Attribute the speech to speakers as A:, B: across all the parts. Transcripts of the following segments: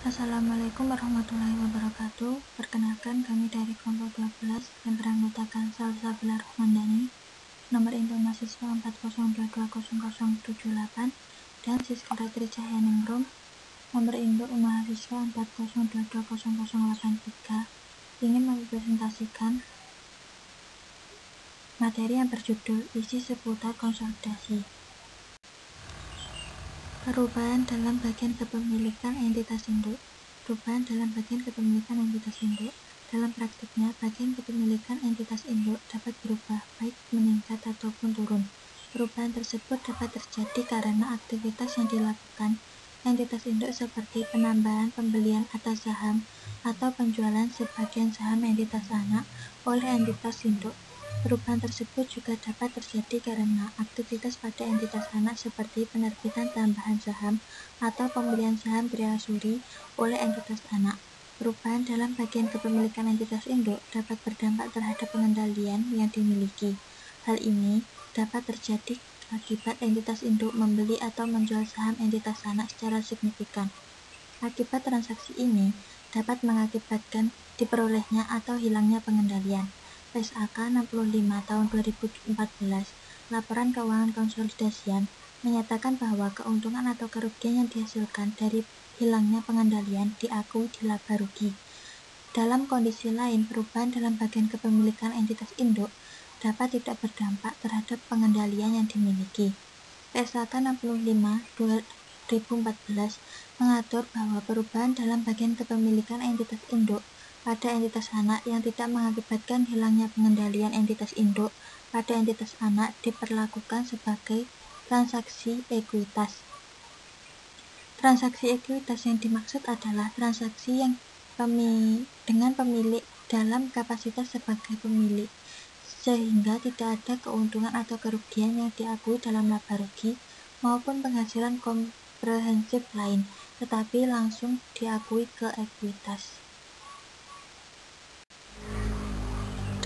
A: Assalamualaikum warahmatullahi wabarakatuh. Perkenalkan, kami dari kelompok 12 yang beranggotakan Salsa Bilar Rahmandani, nomor induk mahasiswa 402200078, dan Siska Ratri Cahyaningrum, nomor induk mahasiswa 402200083, ingin mempresentasikan materi yang berjudul isi seputar konsolidasi. Perubahan dalam bagian kepemilikan entitas induk. Perubahan dalam bagian kepemilikan entitas induk. Dalam praktiknya, bagian kepemilikan entitas induk dapat berubah, baik meningkat ataupun turun. Perubahan tersebut dapat terjadi karena aktivitas yang dilakukan entitas induk seperti penambahan pembelian atas saham atau penjualan sebagian saham entitas anak oleh entitas induk. Perubahan tersebut juga dapat terjadi karena aktivitas pada entitas anak seperti penerbitan tambahan saham atau pembelian saham treasury oleh entitas anak. Perubahan dalam bagian kepemilikan entitas induk dapat berdampak terhadap pengendalian yang dimiliki. Hal ini dapat terjadi akibat entitas induk membeli atau menjual saham entitas anak secara signifikan. Akibat transaksi ini dapat mengakibatkan diperolehnya atau hilangnya pengendalian. PSAK 65 tahun 2014, Laporan Keuangan Konsolidasian, menyatakan bahwa keuntungan atau kerugian yang dihasilkan dari hilangnya pengendalian diakui di laba rugi. Dalam kondisi lain, perubahan dalam bagian kepemilikan entitas induk dapat tidak berdampak terhadap pengendalian yang dimiliki. PSAK 65 2014 mengatur bahwa perubahan dalam bagian kepemilikan entitas induk pada entitas anak yang tidak mengakibatkan hilangnya pengendalian entitas induk pada entitas anak diperlakukan sebagai transaksi ekuitas. Transaksi ekuitas yang dimaksud adalah transaksi yang dengan pemilik dalam kapasitas sebagai pemilik, sehingga tidak ada keuntungan atau kerugian yang diakui dalam laba rugi maupun penghasilan komprehensif lain, tetapi langsung diakui ke ekuitas.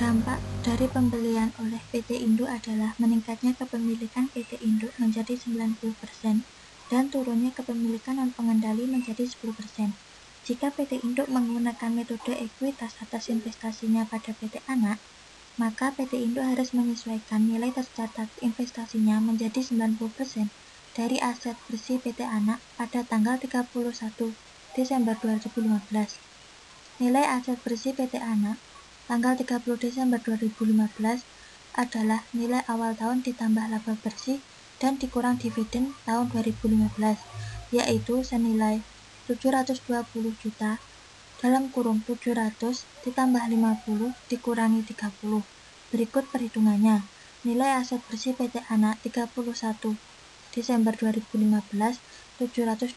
A: Dampak dari pembelian oleh PT Induk adalah meningkatnya kepemilikan PT Induk menjadi 90% dan turunnya kepemilikan non-pengendali menjadi 10%. Jika PT Induk menggunakan metode ekuitas atas investasinya pada PT Anak, maka PT Induk harus menyesuaikan nilai tercatat investasinya menjadi 90% dari aset bersih PT Anak pada tanggal 31 Desember 2015. Nilai aset bersih PT Anak tanggal 30 Desember 2015 adalah nilai awal tahun ditambah laba bersih dan dikurang dividen tahun 2015, yaitu senilai 720 juta (700 ditambah 50 dikurangi 30). Berikut perhitungannya. Nilai aset bersih PT Anak 31 Desember 2015 720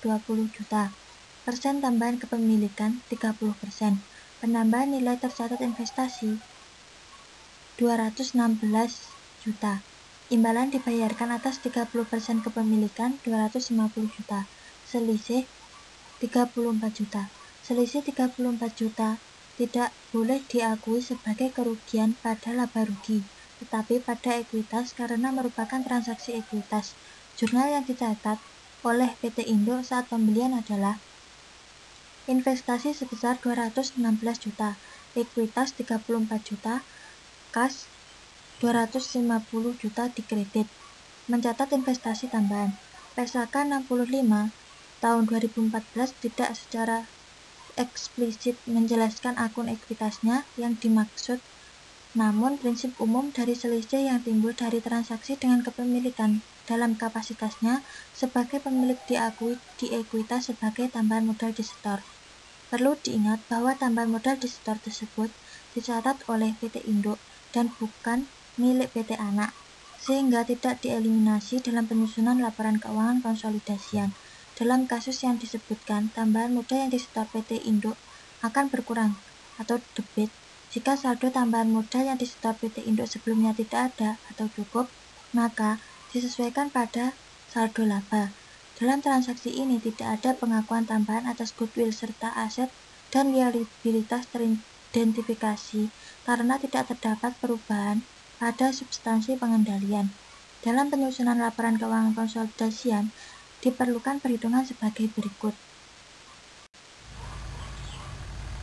A: juta. Persen tambahan kepemilikan 30%. Penambahan nilai tercatat investasi 216 juta. Imbalan dibayarkan atas 30% kepemilikan 250 juta. Selisih 34 juta. Selisih 34 juta tidak boleh diakui sebagai kerugian pada laba rugi, tetapi pada ekuitas karena merupakan transaksi ekuitas. Jurnal yang dicatat oleh PT Induk saat pembelian adalah investasi sebesar 216 juta, ekuitas 34 juta, kas 250 juta dikredit. Mencatat investasi tambahan. PSAK 65 tahun 2014 tidak secara eksplisit menjelaskan akun ekuitasnya yang dimaksud, namun prinsip umum dari selisih yang timbul dari transaksi dengan kepemilikan dalam kapasitasnya sebagai pemilik diakui di ekuitas sebagai tambahan modal disetor. Perlu diingat bahwa tambahan modal disetor tersebut dicatat oleh PT Induk dan bukan milik PT Anak, sehingga tidak dieliminasi dalam penyusunan laporan keuangan konsolidasian. Dalam kasus yang disebutkan, tambahan modal yang disetor PT Induk akan berkurang atau debit jika saldo tambahan modal yang disetor PT Induk sebelumnya tidak ada atau cukup, maka disesuaikan pada saldo laba. Dalam transaksi ini tidak ada pengakuan tambahan atas goodwill serta aset dan liabilitas teridentifikasi karena tidak terdapat perubahan pada substansi pengendalian. Dalam penyusunan laporan keuangan konsolidasian, diperlukan perhitungan sebagai berikut.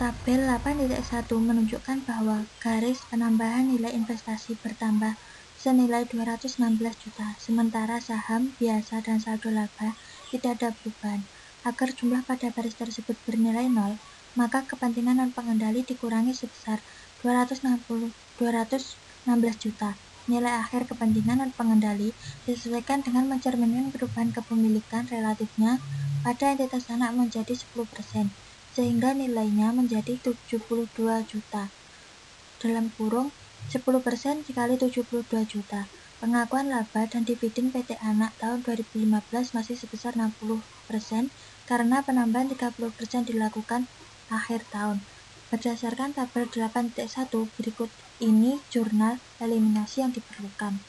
A: Tabel 8.1 menunjukkan bahwa garis penambahan nilai investasi bertambah senilai 216 juta, sementara saham, biasa, dan saldo laba tidak ada perubahan. Agar jumlah pada baris tersebut bernilai 0, maka kepentingan non-pengendali dikurangi sebesar 216 juta. Nilai akhir kepentingan non-pengendali disesuaikan dengan mencerminkan perubahan kepemilikan relatifnya pada entitas anak menjadi 10%, sehingga nilainya menjadi 72 juta. Dalam kurung 10% dikali 72 juta. Pengakuan laba dan dividen PT Anak tahun 2015 masih sebesar 60% karena penambahan 30% dilakukan akhir tahun. Berdasarkan tabel 8.1 berikut ini jurnal eliminasi yang diperlukan.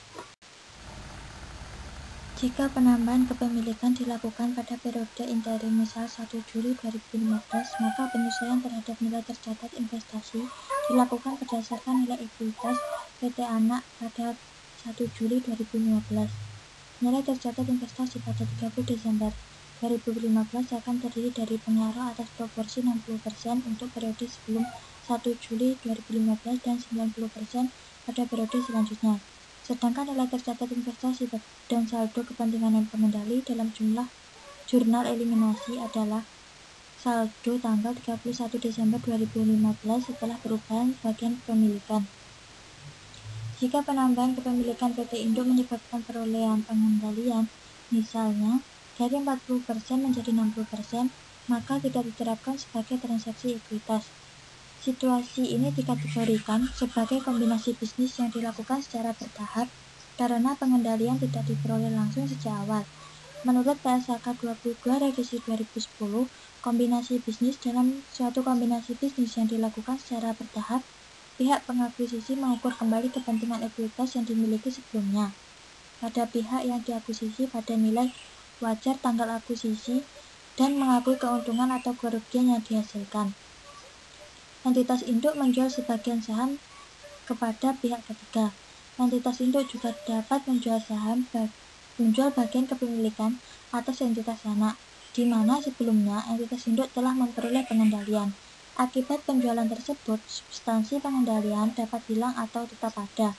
A: Jika penambahan kepemilikan dilakukan pada periode interim misal 1 Juli 2015, maka penyesuaian terhadap nilai tercatat investasi dilakukan berdasarkan nilai ekuitas PT Anak pada 1 Juli 2015. Nilai tercatat investasi pada 30 Desember 2015 akan terdiri dari pengaruh atas proporsi 60% untuk periode sebelum 1 Juli 2015 dan 90% pada periode selanjutnya. Sedangkan nilai tercatat investasi dan saldo kepentingan non-pengendali dalam jurnal eliminasi adalah saldo tanggal 31 Desember 2015 setelah perubahan bagian kepemilikan. Jika penambahan kepemilikan PT Induk menyebabkan perolehan pengendalian, misalnya dari 40% menjadi 60%, maka tidak diterapkan sebagai transaksi ekuitas. Situasi ini dikategorikan sebagai kombinasi bisnis yang dilakukan secara bertahap karena pengendalian tidak diperoleh langsung sejak awal. Menurut PSAK 22 revisi 2010, kombinasi bisnis dalam suatu kombinasi bisnis yang dilakukan secara bertahap, pihak pengakuisisi mengukur kembali kepentingan ekuitas yang dimiliki sebelumnya pada pihak yang diakuisisi pada nilai wajar tanggal akuisisi dan mengakui keuntungan atau kerugian yang dihasilkan. Entitas induk menjual sebagian saham kepada pihak ketiga. Entitas induk juga dapat menjual bagian kepemilikan atas entitas anak, di mana sebelumnya entitas induk telah memperoleh pengendalian. Akibat penjualan tersebut, substansi pengendalian dapat hilang atau tetap ada.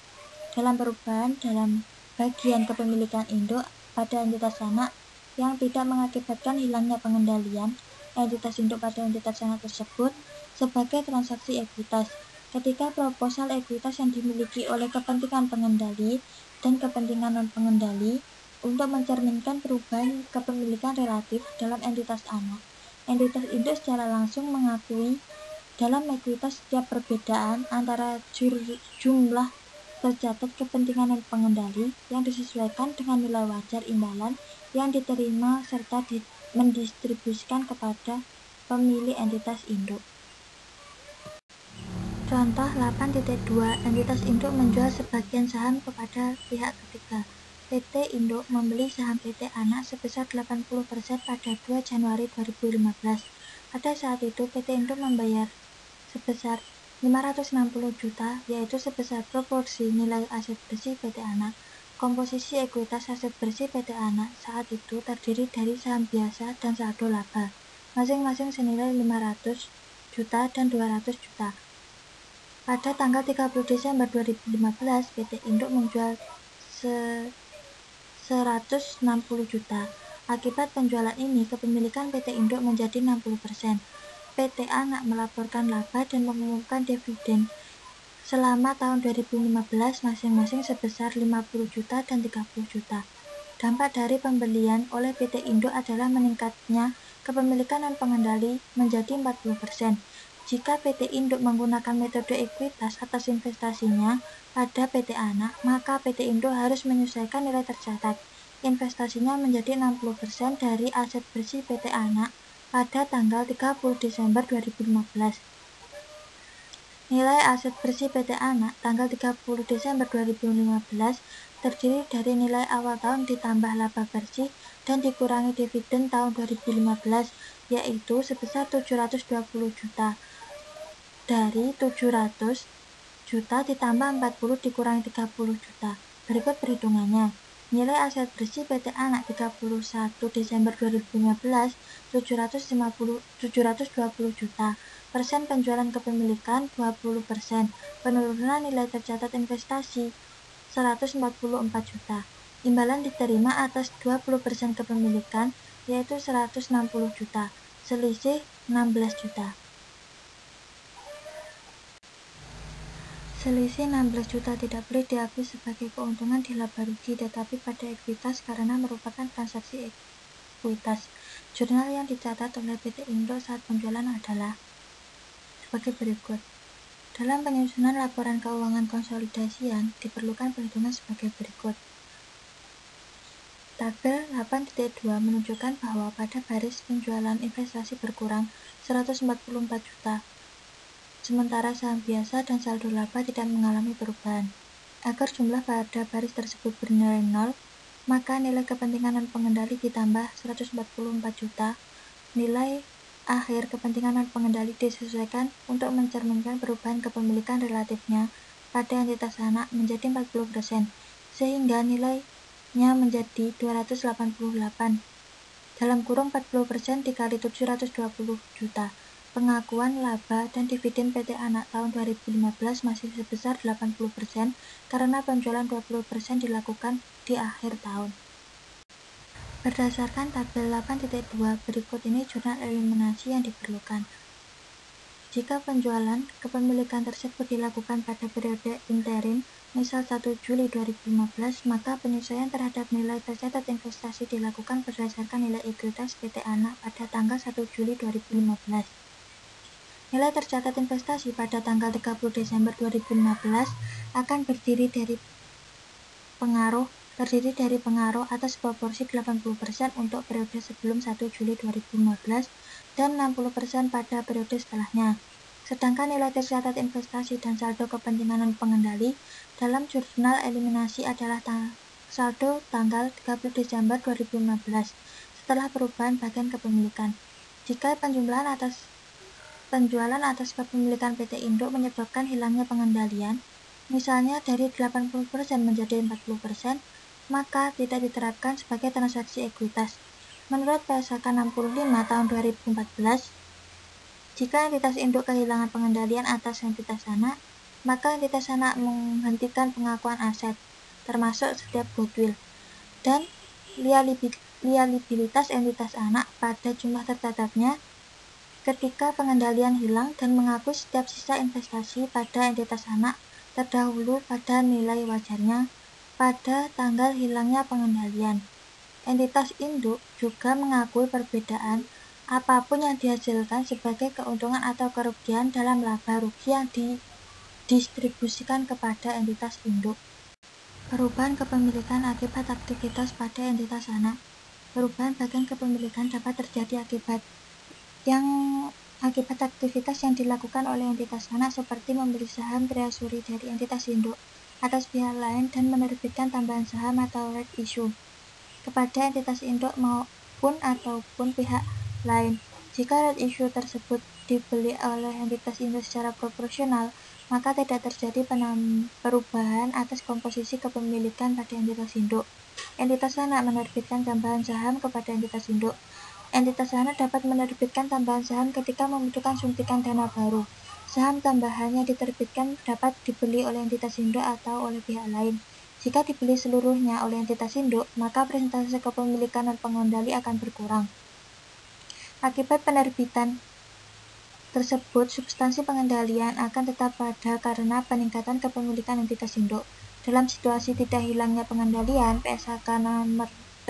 A: Dalam perubahan dalam bagian kepemilikan induk pada entitas anak yang tidak mengakibatkan hilangnya pengendalian entitas induk pada entitas anak tersebut sebagai transaksi ekuitas. Ketika proposal ekuitas yang dimiliki oleh kepentingan pengendali dan kepentingan non-pengendali untuk mencerminkan perubahan kepemilikan relatif dalam entitas anak, entitas induk secara langsung mengakui dalam ekuitas setiap perbedaan antara jumlah tercatat kepentingan non-pengendali yang disesuaikan dengan nilai wajar imbalan yang diterima serta mendistribusikan kepada pemilik entitas induk. Contoh 8.2 entitas induk menjual sebagian saham kepada pihak ketiga. PT Induk membeli saham PT Anak sebesar 80% pada 2 Januari 2015. Pada saat itu PT Induk membayar sebesar 560 juta, yaitu sebesar proporsi nilai aset bersih PT Anak. Komposisi ekuitas aset bersih PT Anak saat itu terdiri dari saham biasa dan saldo laba, masing-masing senilai 500 juta dan 200 juta. Pada tanggal 30 Desember 2015, PT Induk menjual 160 juta. Akibat penjualan ini, kepemilikan PT Induk menjadi 60%. PT Anak melaporkan laba dan mengumumkan dividen selama tahun 2015 masing-masing sebesar 50 juta dan 30 juta. Dampak dari pembelian oleh PT Induk adalah meningkatnya kepemilikan non-pengendali menjadi 40%. Jika PT Induk menggunakan metode ekuitas atas investasinya pada PT Anak, maka PT Induk harus menyesuaikan nilai tercatat investasinya menjadi 60% dari aset bersih PT Anak pada tanggal 30 Desember 2015. Nilai aset bersih PT Anak tanggal 30 Desember 2015 terdiri dari nilai awal tahun ditambah laba bersih dan dikurangi dividen tahun 2015, yaitu sebesar 720 juta. Dari 700 juta ditambah 40 dikurangi 30 juta. Berikut perhitungannya. Nilai aset bersih PT Anak 31 Desember 2015 720 juta. Persen penjualan kepemilikan 20%. Penurunan nilai tercatat investasi 144 juta. Imbalan diterima atas 20% kepemilikan yaitu 160 juta. Selisih 16 juta. Selisih 16 juta tidak boleh diakui sebagai keuntungan di laba rugi, tetapi pada ekuitas karena merupakan transaksi ekuitas. Jurnal yang dicatat oleh PT Indo saat penjualan adalah sebagai berikut. Dalam penyusunan laporan keuangan konsolidasian, diperlukan perhitungan sebagai berikut. Tabel 8.2 menunjukkan bahwa pada baris penjualan investasi berkurang 144 juta. Sementara saham biasa dan saldo laba tidak mengalami perubahan. Agar jumlah pada baris tersebut bernilai 0, maka nilai kepentingan non pengendali ditambah 144 juta. Nilai akhir kepentingan non pengendali disesuaikan untuk mencerminkan perubahan kepemilikan relatifnya pada entitas anak menjadi 40%, sehingga nilainya menjadi 288. Dalam kurung 40% dikali 720 juta. Pengakuan laba dan dividen PT Anak tahun 2015 masih sebesar 80% karena penjualan 20% dilakukan di akhir tahun. Berdasarkan tabel 8.2 berikut ini jurnal eliminasi yang diperlukan. Jika penjualan kepemilikan tersebut dilakukan pada periode interim, misal 1 Juli 2015, maka penyesuaian terhadap nilai tercatat investasi dilakukan berdasarkan nilai ekuitas PT Anak pada tanggal 1 Juli 2015. Nilai tercatat investasi pada tanggal 30 Desember 2015 akan terdiri dari pengaruh atas proporsi 80% untuk periode sebelum 1 Juli 2015 dan 60% pada periode setelahnya. Sedangkan nilai tercatat investasi dan saldo kepentingan non pengendali dalam jurnal eliminasi adalah saldo tanggal 30 Desember 2015 setelah perubahan bagian kepemilikan. Jika penjualan atas kepemilikan PT Indo menyebabkan hilangnya pengendalian, misalnya dari 80% menjadi 40%, maka tidak diterapkan sebagai transaksi ekuitas. Menurut PSAK 65 tahun 2014, jika entitas induk kehilangan pengendalian atas entitas anak, maka entitas anak menghentikan pengakuan aset, termasuk setiap goodwill, dan liabilitas entitas anak pada jumlah tercatatnya ketika pengendalian hilang dan mengakui setiap sisa investasi pada entitas anak terdahulu pada nilai wajarnya pada tanggal hilangnya pengendalian. Entitas induk juga mengakui perbedaan apapun yang dihasilkan sebagai keuntungan atau kerugian dalam laba rugi yang didistribusikan kepada entitas induk. Perubahan kepemilikan akibat aktivitas pada entitas anak. Perubahan bagian kepemilikan dapat terjadi akibat aktivitas yang dilakukan oleh entitas anak seperti membeli saham treasury dari entitas induk atas pihak lain dan menerbitkan tambahan saham atau right issue kepada entitas induk ataupun pihak lain. Jika right issue tersebut dibeli oleh entitas induk secara proporsional, maka tidak terjadi perubahan atas komposisi kepemilikan pada entitas induk. Entitas anak menerbitkan tambahan saham kepada entitas induk. Entitas anak dapat menerbitkan tambahan saham ketika membutuhkan suntikan dana baru. Saham tambahan yang diterbitkan dapat dibeli oleh entitas induk atau oleh pihak lain. Jika dibeli seluruhnya oleh entitas induk, maka persentase kepemilikan non pengendali akan berkurang. Akibat penerbitan tersebut, substansi pengendalian akan tetap ada karena peningkatan kepemilikan entitas induk. Dalam situasi tidak hilangnya pengendalian, PSAK 65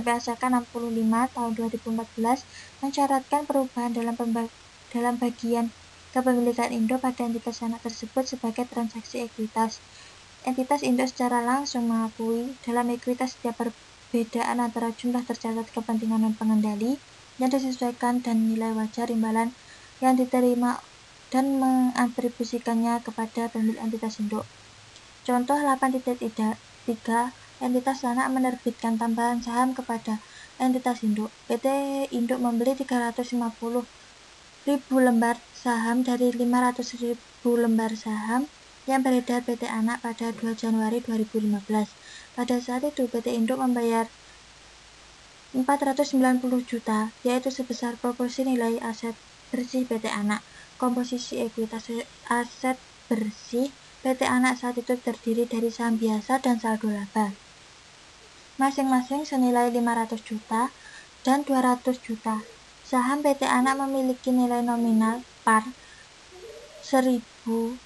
A: tahun 2014 mensyaratkan perubahan dalam bagian kepemilikan induk pada entitas anak tersebut sebagai transaksi ekuitas. Entitas induk secara langsung mengakui dalam ekuitas setiap perbedaan antara jumlah tercatat kepentingan non pengendali yang disesuaikan dan nilai wajar imbalan yang diterima dan mengatribusikannya kepada pemilik entitas induk. Contoh 8.3, entitas anak menerbitkan tambahan saham kepada entitas induk. PT Induk membeli 350.000 lembar saham dari 500.000 lembar saham yang beredar PT Anak pada 2 Januari 2015. Pada saat itu PT Induk membayar 490 juta, yaitu sebesar proporsi nilai aset bersih PT Anak. Komposisi ekuitas aset bersih PT Anak saat itu terdiri dari saham biasa dan saldo laba, masing-masing senilai 500 juta dan 200 juta. Saham PT Anak memiliki nilai nominal par Rp1.000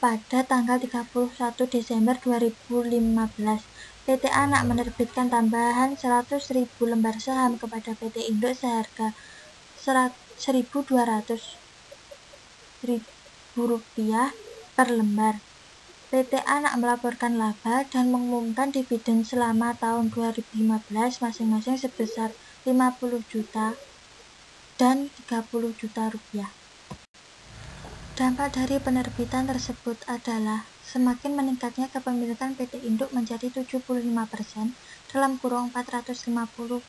A: pada tanggal 31 Desember 2015. PT Anak menerbitkan tambahan 100.000 lembar saham kepada PT Induk seharga Rp1.200.000 per lembar. PT Anak melaporkan laba dan mengumumkan dividen selama tahun 2015 masing-masing sebesar 50 juta dan 30 juta rupiah. Dampak dari penerbitan tersebut adalah semakin meningkatnya kepemilikan PT Induk menjadi 75% (450.000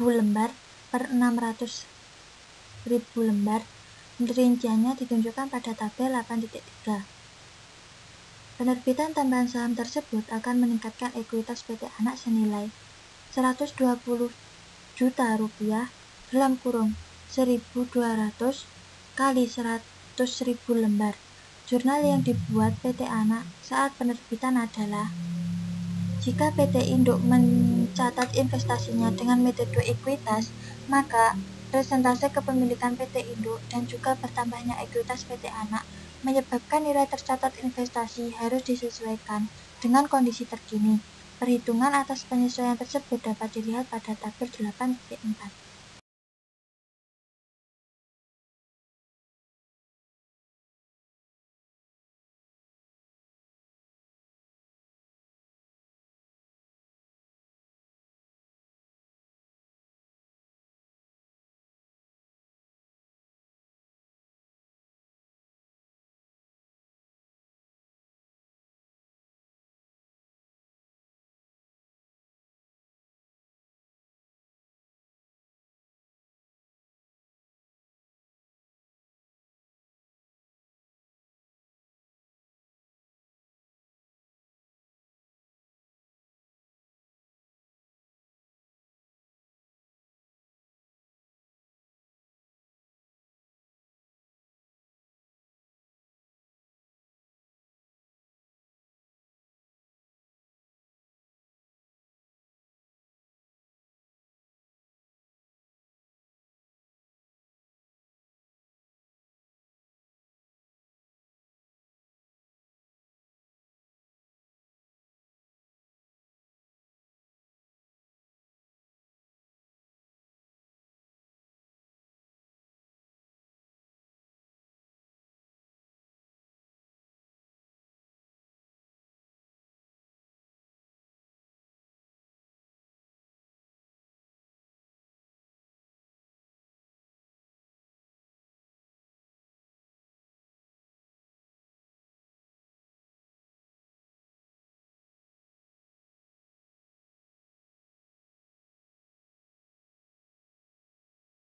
A: lembar per 600.000 lembar). Rinciannya ditunjukkan pada tabel 8.3. Penerbitan tambahan saham tersebut akan meningkatkan ekuitas PT Anak senilai Rp120 juta (1.200 kali 100.000 lembar). Jurnal yang dibuat PT Anak saat penerbitan adalah: jika PT Induk mencatat investasinya dengan metode ekuitas, maka presentase kepemilikan PT Induk dan juga bertambahnya ekuitas PT Anak menyebabkan nilai tercatat investasi harus disesuaikan dengan kondisi terkini. Perhitungan atas penyesuaian tersebut dapat dilihat pada tabel 8.4.